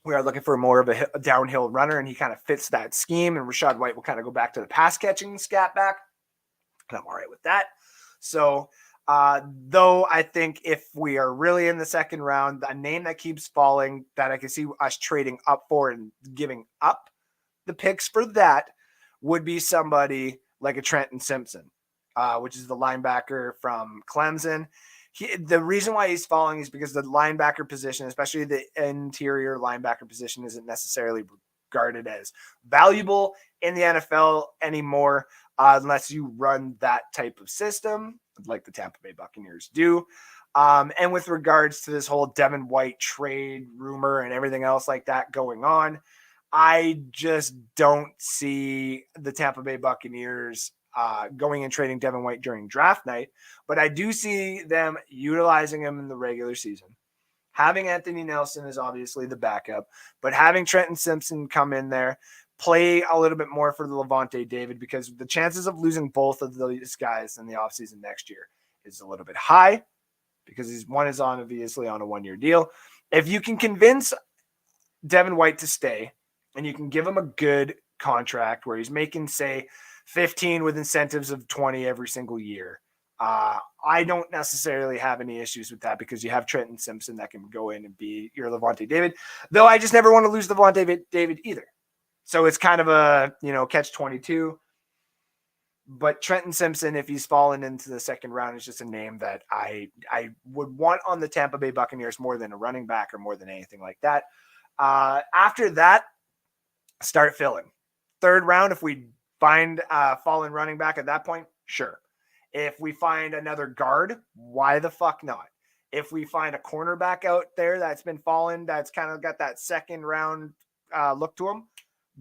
We are looking for more of a downhill runner, and he kind of fits that scheme. And Rachaad White will kind of go back to the pass catching scat back. And I'm all right with that. So, though I think if we are really in the second round, a name that keeps falling that I can see us trading up for and giving up the picks for that would be somebody like a Trenton Simpson, which is the linebacker from Clemson. The reason why he's falling is because the linebacker position, especially the interior linebacker position, isn't necessarily regarded as valuable in the NFL anymore unless you run that type of system like the Tampa Bay Buccaneers do. And with regards to this whole Devin White trade rumor and everything else like that going on, I just don't see the Tampa Bay Buccaneers going and trading Devin White during draft night, but I do see them utilizing him in the regular season. Having Anthony Nelson is obviously the backup, but having Trenton Simpson come in there, play a little bit more for the Levante David, because the chances of losing both of these guys in the offseason next year is a little bit high because one is obviously on a one-year deal. If you can convince Devin White to stay and you can give him a good contract where he's making, say, 15 with incentives of 20 every single year, I don't necessarily have any issues with that because you have Trenton Simpson that can go in and be your Levante David, though I just never want to lose Levante David either. So it's kind of a, catch-22. But Trenton Simpson, if he's fallen into the second round, is just a name that I would want on the Tampa Bay Buccaneers more than a running back or more than anything like that. After that, start filling. Third round, if we find a fallen running back at that point, sure. If we find another guard, why the fuck not? If we find a cornerback out there that's been fallen, that's kind of got that second round look to him,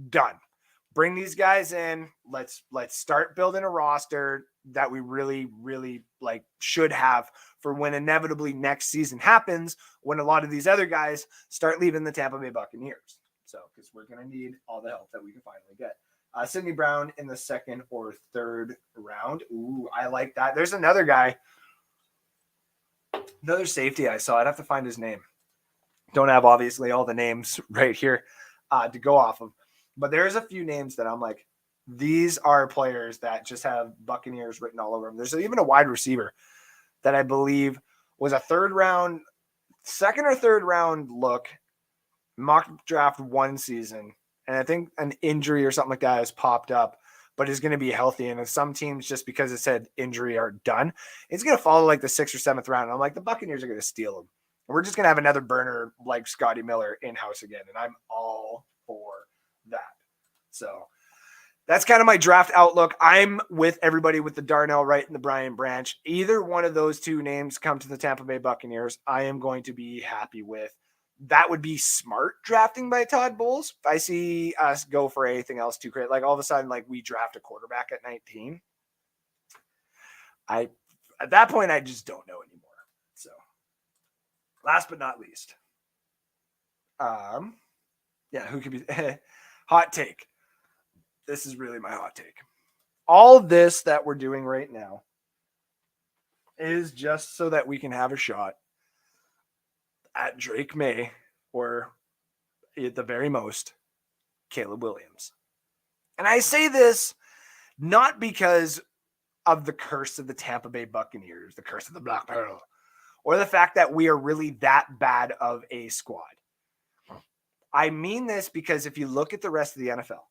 done. Bring these guys in. Let's start building a roster that we really, really should have for when inevitably next season happens, when a lot of these other guys start leaving the Tampa Bay Buccaneers. So, because we're going to need all the help that we can finally get. Sidney Brown in the second or third round. Ooh, I like that. There's another guy, another safety I saw. I'd have to find his name. Don't have, obviously, all the names right here to go off of. But there's a few names that I'm like, these are players that just have Buccaneers written all over them. There's even a wide receiver that I believe was a second or third round look, mock draft one season. And I think an injury or something like that has popped up, but is going to be healthy. And if some teams, just because it said injury, are done, it's going to follow like the 6th or 7th round. And I'm like, the Buccaneers are going to steal him. We're just going to have another burner like Scotty Miller in-house again. And I'm all for that. So that's kind of my draft outlook. I'm with everybody with the Darnell Wright and the Brian Branch. Either one of those two names come to the Tampa Bay Buccaneers, I am going to be happy with. That would be smart drafting by Todd Bowles. I see us go for anything else too great. Like all of a sudden, we draft a quarterback at 19. At that point, I just don't know anymore. So last but not least, who could be hot take? This is really my hot take. All this that we're doing right now is just so that we can have a shot at Drake Maye, or at the very most, Caleb Williams. And I say this not because of the curse of the Tampa Bay Buccaneers, the curse of the Black Pearl, or the fact that we are really that bad of a squad. I mean this because if you look at the rest of the NFL,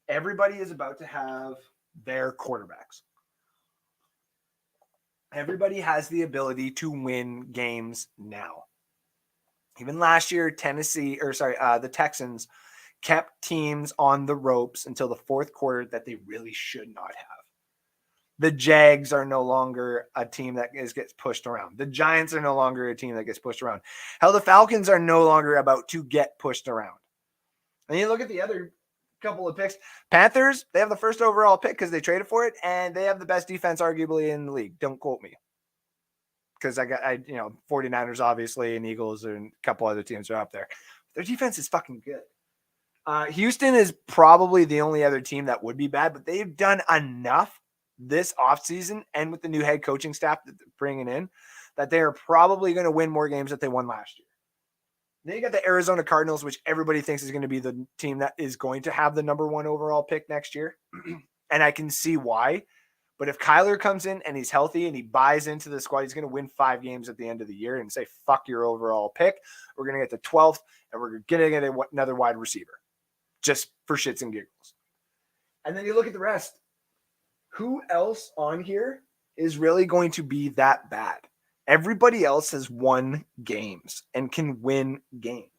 everybody is about to have their quarterbacks. Everybody has the ability to win games now. Even last year, the Texans kept teams on the ropes until the fourth quarter that they really should not have. The Jags are no longer a team that gets pushed around. The Giants are no longer a team that gets pushed around. Hell, the Falcons are no longer about to get pushed around. And you look at the other couple of picks. Panthers, they have the first overall pick because they traded for it, and they have the best defense arguably in the league. Don't quote me. Because 49ers obviously, and Eagles and a couple other teams are up there. Their defense is fucking good. Houston is probably the only other team that would be bad, but they've done enough this offseason and with the new head coaching staff that they're bringing in that they are probably going to win more games that they won last year. Then you got the Arizona Cardinals, which everybody thinks is going to be the team that is going to have the number 1 overall pick next year. And I can see why. But if Kyler comes in and he's healthy and he buys into the squad, he's going to win 5 games at the end of the year and say, fuck your overall pick. We're going to get the 12th and we're going to get another wide receiver just for shits and giggles. And then you look at the rest. Who else on here is really going to be that bad? Everybody else has won games and can win games.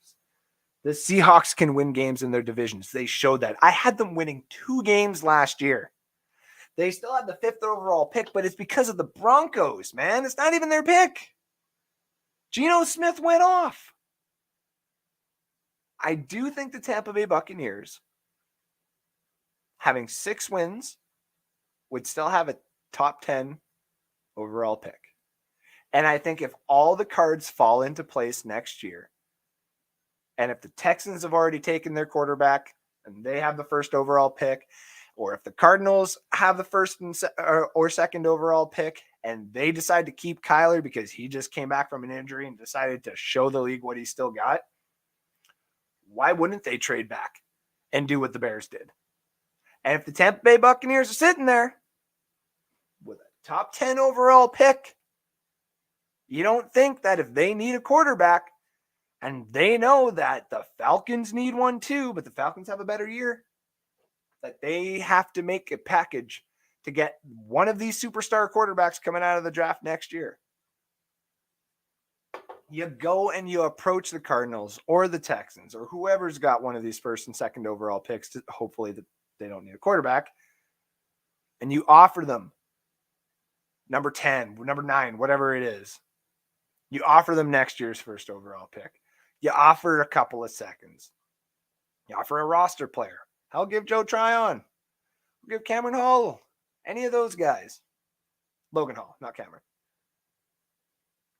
The Seahawks can win games in their divisions. They showed that. I had them winning 2 games last year. They still had the 5th overall pick, but it's because of the Broncos, man. It's not even their pick. Geno Smith went off. I do think the Tampa Bay Buccaneers, having 6 wins, would still have a top 10 overall pick. And I think if all the cards fall into place next year, and if the Texans have already taken their quarterback and they have the 1st overall pick, or if the Cardinals have the 1st or 2nd overall pick and they decide to keep Kyler because he just came back from an injury and decided to show the league what he still got, why wouldn't they trade back and do what the Bears did? And if the Tampa Bay Buccaneers are sitting there with a top 10 overall pick, you don't think that if they need a quarterback and they know that the Falcons need one too, but the Falcons have a better year, that they have to make a package to get one of these superstar quarterbacks coming out of the draft next year? You go and you approach the Cardinals or the Texans or whoever's got one of these 1st and 2nd overall picks, to hopefully that they don't need a quarterback, and you offer them number 10, number 9, whatever it is. You offer them next year's 1st overall pick. You offer a couple of seconds. You offer a roster player. I'll give Joe Tryon. I'll give Cameron Hall. Any of those guys. Logan Hall, not Cameron.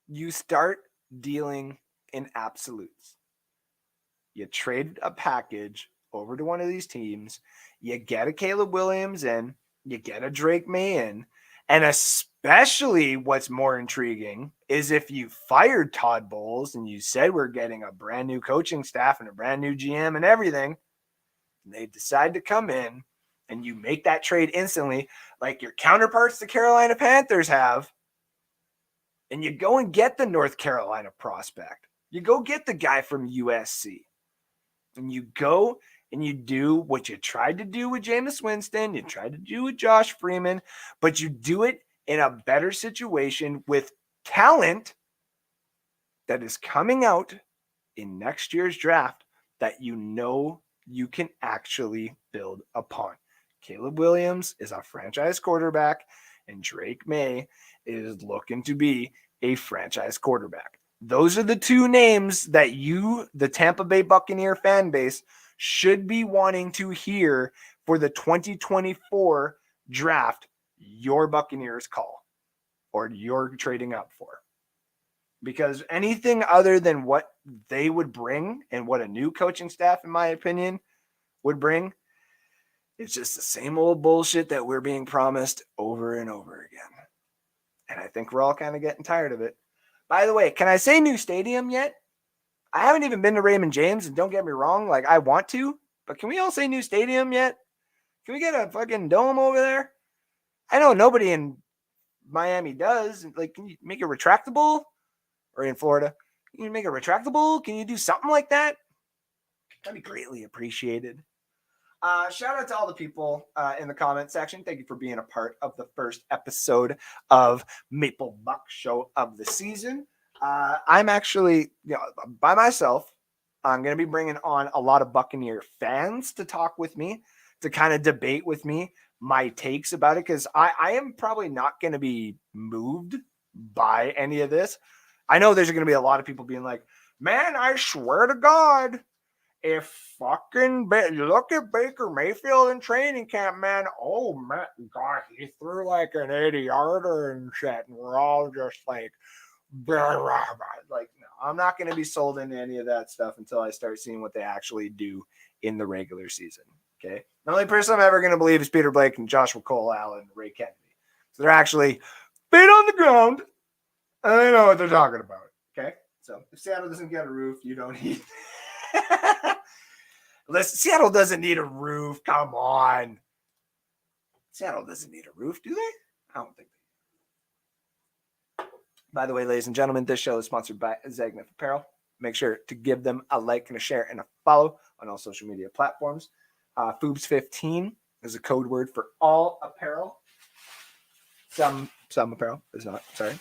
You start dealing in absolutes. You trade a package over to one of these teams. You get a Caleb Williams in. You get a Drake Maye in. And especially what's more intriguing is if you fired Todd Bowles and you said we're getting a brand new coaching staff and a brand new GM and everything, and they decide to come in and you make that trade instantly, like your counterparts the Carolina Panthers have, and you go and get the North Carolina prospect. You go get the guy from USC. And you go and you do what you tried to do with Jameis Winston, you tried to do with Josh Freeman, but you do it in a better situation with talent that is coming out in next year's draft that you know you can actually build upon. Caleb Williams is a franchise quarterback, and Drake Maye is looking to be a franchise quarterback. Those are the 2 names that you, the Tampa Bay Buccaneer fan base, should be wanting to hear for the 2024 draft your Buccaneers call or you're trading up for. Because anything other than what they would bring and what a new coaching staff, in my opinion, would bring, it's just the same old bullshit that we're being promised over and over again. And I think we're all kind of getting tired of it. By the way, can I say new stadium yet? I haven't even been to Raymond James, and don't get me wrong, like I want to, but can we all say new stadium yet? Can we get a fucking dome over there? I know nobody in Miami does. Like, can you make it retractable? Or in Florida, can you make it retractable? Can you do something like that? That'd be greatly appreciated. Shout out to all the people in the comment section. Thank you for being a part of the first episode of Maple Buc Show of the season. I'm actually by myself. I'm going to be bringing on a lot of Buccaneer fans to talk with me, to kind of debate with me my takes about it, because I am probably not going to be moved by any of this. I know there's going to be a lot of people being like, man, I swear to God, if fucking look at Baker Mayfield in training camp, man. Oh, man, God, he threw like an 80-yarder and shit. And we're all just like, blah, blah, blah. Like, no, I'm not going to be sold into any of that stuff until I start seeing what they actually do in the regular season. Okay. The only person I'm ever going to believe is Peter Blake and Joshua Cole Allen and Ray Kennedy. So they're actually feet on the ground and they know what they're talking about. Okay. So if Seattle doesn't get a roof, you don't need. Listen, Seattle doesn't need a roof. Come on. Seattle doesn't need a roof, do they? I don't think they do. By the way, ladies and gentlemen, this show is sponsored by Zagnif Apparel. Make sure to give them a like and a share and a follow on all social media platforms. Foobs15 is a code word for all apparel. Some apparel is not. Sorry.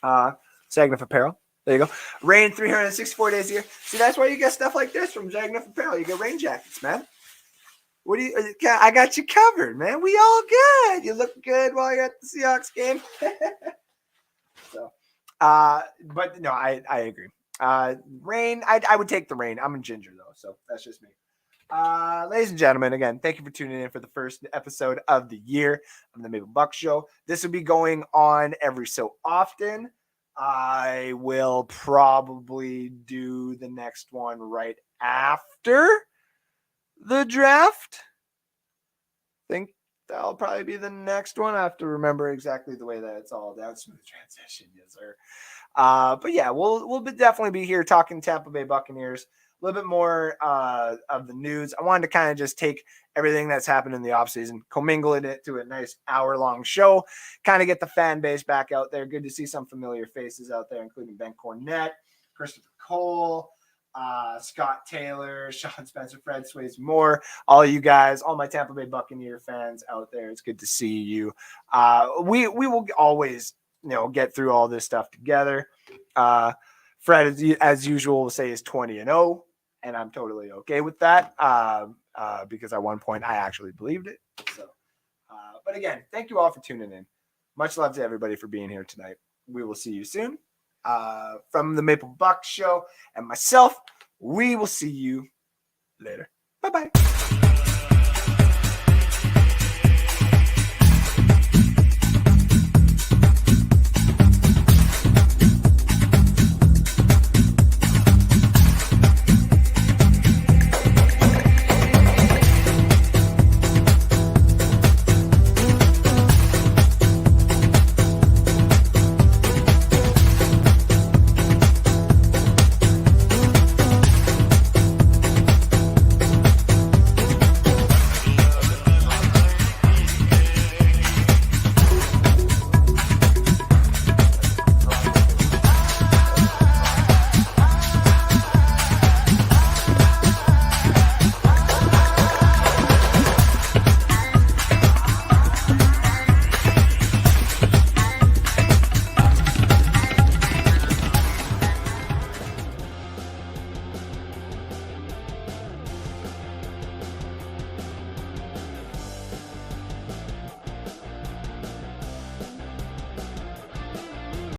Zagnif Apparel. There you go. Rain 364 days a year. See, that's why you get stuff like this from Zagnif Apparel. You get rain jackets, man. What do you? I got you covered, man. We all good. You look good while you're at the Seahawks game. So, but no, I agree. Rain. I would take the rain. I'm a ginger though, so that's just me. Ladies and gentlemen, again, thank you for tuning in for the first episode of the year of the Maple Buc Show. This will be going on every so often. I will probably do the next one right after the draft. I think that'll probably be the next one. I have to remember exactly the way that it's all down. Smooth transition, yes, sir. But yeah, we'll definitely be here talking Tampa Bay Buccaneers. A little bit more of the news. I wanted to kind of just take everything that's happened in the offseason, commingle it into a nice hour-long show, kind of get the fan base back out there. Good to see some familiar faces out there, including Ben Cornett, Christopher Cole, Scott Taylor, Sean Spencer, Fred Sways, more. All you guys, all my Tampa Bay Buccaneer fans out there, it's good to see you. We will always, get through all this stuff together. Fred, as usual, will say is 20-0. And I'm totally okay with that because at one point I actually believed it. So, but again, thank you all for tuning in. Much love to everybody for being here tonight. We will see you soon. From the Maple Buc Show and myself, we will see you later. Bye-bye.